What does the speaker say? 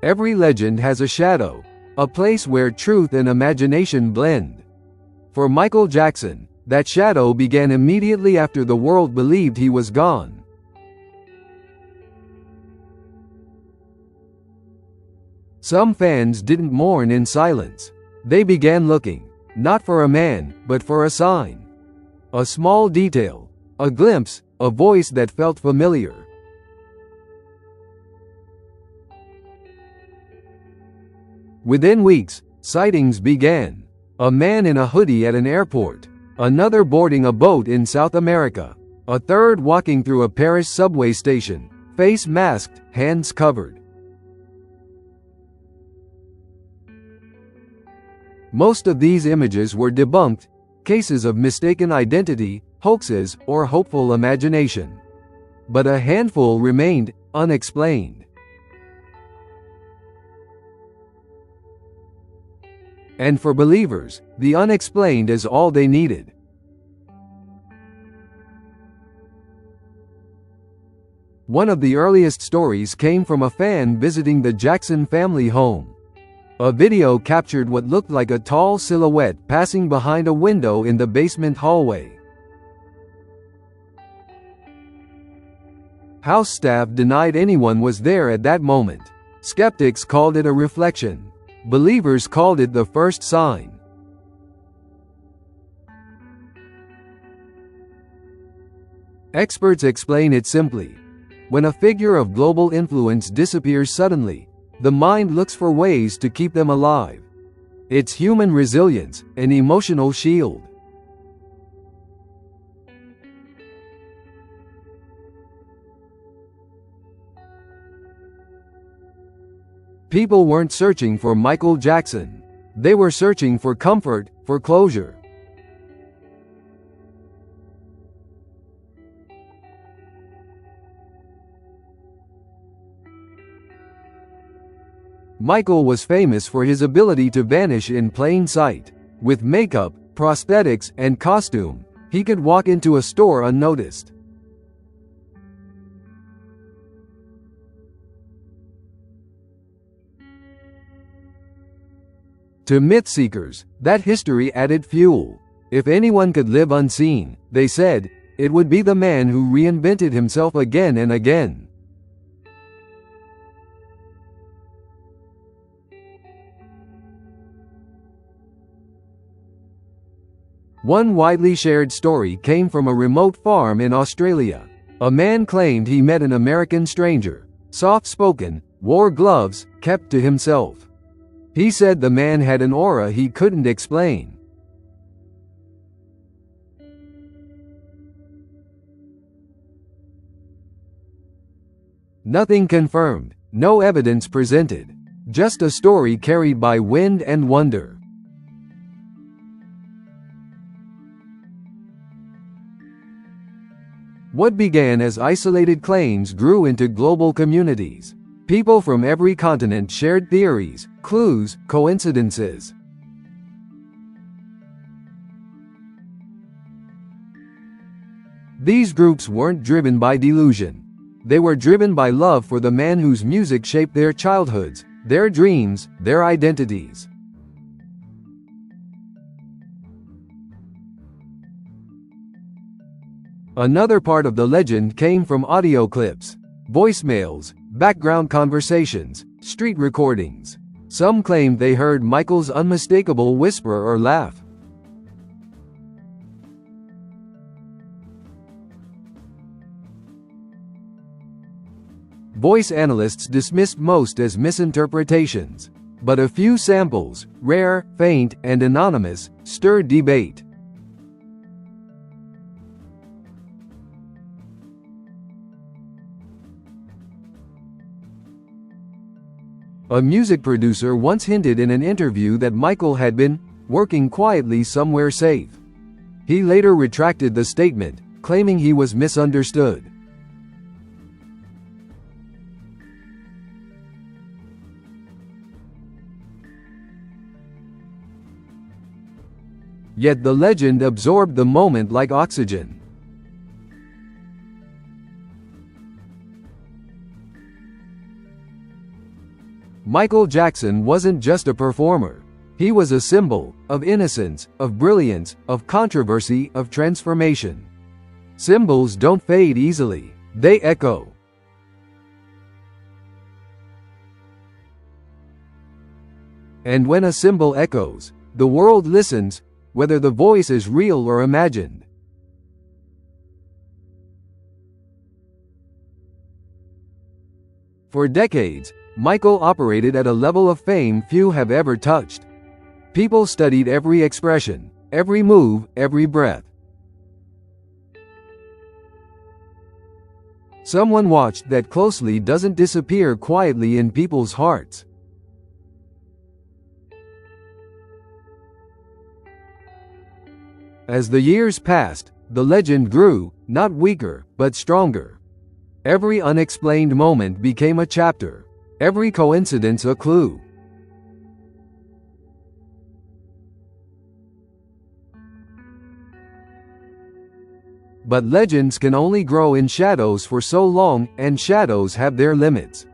Every legend has a shadow, a place where truth and imagination blend. For Michael Jackson, that shadow began immediately after the world believed he was gone. Some fans didn't mourn in silence. They began looking, not for a man, but for a sign. A small detail, a glimpse, a voice that felt familiar. Within weeks, sightings began. A man in a hoodie at an airport, another boarding a boat in South America, a third walking through a Paris subway station, face masked, hands covered. Most of these images were debunked, cases of mistaken identity, hoaxes, or hopeful imagination. But a handful remained unexplained. And for believers, the unexplained is all they needed. One of the earliest stories came from a fan visiting the Jackson family home. A video captured what looked like a tall silhouette passing behind a window in the basement hallway. House staff denied anyone was there at that moment. Skeptics called it a reflection. Believers called it the first sign. Experts explain it simply. When a figure of global influence disappears suddenly, the mind looks for ways to keep them alive. It's human resilience, an emotional shield. People weren't searching for Michael Jackson. They were searching for comfort, for closure. Michael was famous for his ability to vanish in plain sight. With makeup, prosthetics, and costume, he could walk into a store unnoticed. To myth seekers, that history added fuel. If anyone could live unseen, they said, it would be the man who reinvented himself again and again. One widely shared story came from a remote farm in Australia. A man claimed he met an American stranger, soft-spoken, wore gloves, kept to himself. He said the man had an aura he couldn't explain. Nothing confirmed, no evidence presented. Just a story carried by wind and wonder. What began as isolated claims grew into global communities. People from every continent shared theories, clues, coincidences. These groups weren't driven by delusion. They were driven by love for the man whose music shaped their childhoods, their dreams, their identities. Another part of the legend came from audio clips, voicemails, background conversations, street recordings. Some claimed they heard Michael's unmistakable whisper or laugh. Voice analysts dismissed most as misinterpretations, but a few samples, rare, faint, and anonymous, stirred debate. A music producer once hinted in an interview that Michael had been working quietly somewhere safe. He later retracted the statement, claiming he was misunderstood. Yet the legend absorbed the moment like oxygen. Michael Jackson wasn't just a performer. He was a symbol of innocence, of brilliance, of controversy, of transformation. Symbols don't fade easily. They echo. And when a symbol echoes, the world listens, whether the voice is real or imagined. For decades, Michael operated at a level of fame few have ever touched. People studied every expression, every move, every breath. Someone watched that closely doesn't disappear quietly in people's hearts. As the years passed, the legend grew, not weaker, but stronger. Every unexplained moment became a chapter, every coincidence a clue. But legends can only grow in shadows for so long, and shadows have their limits.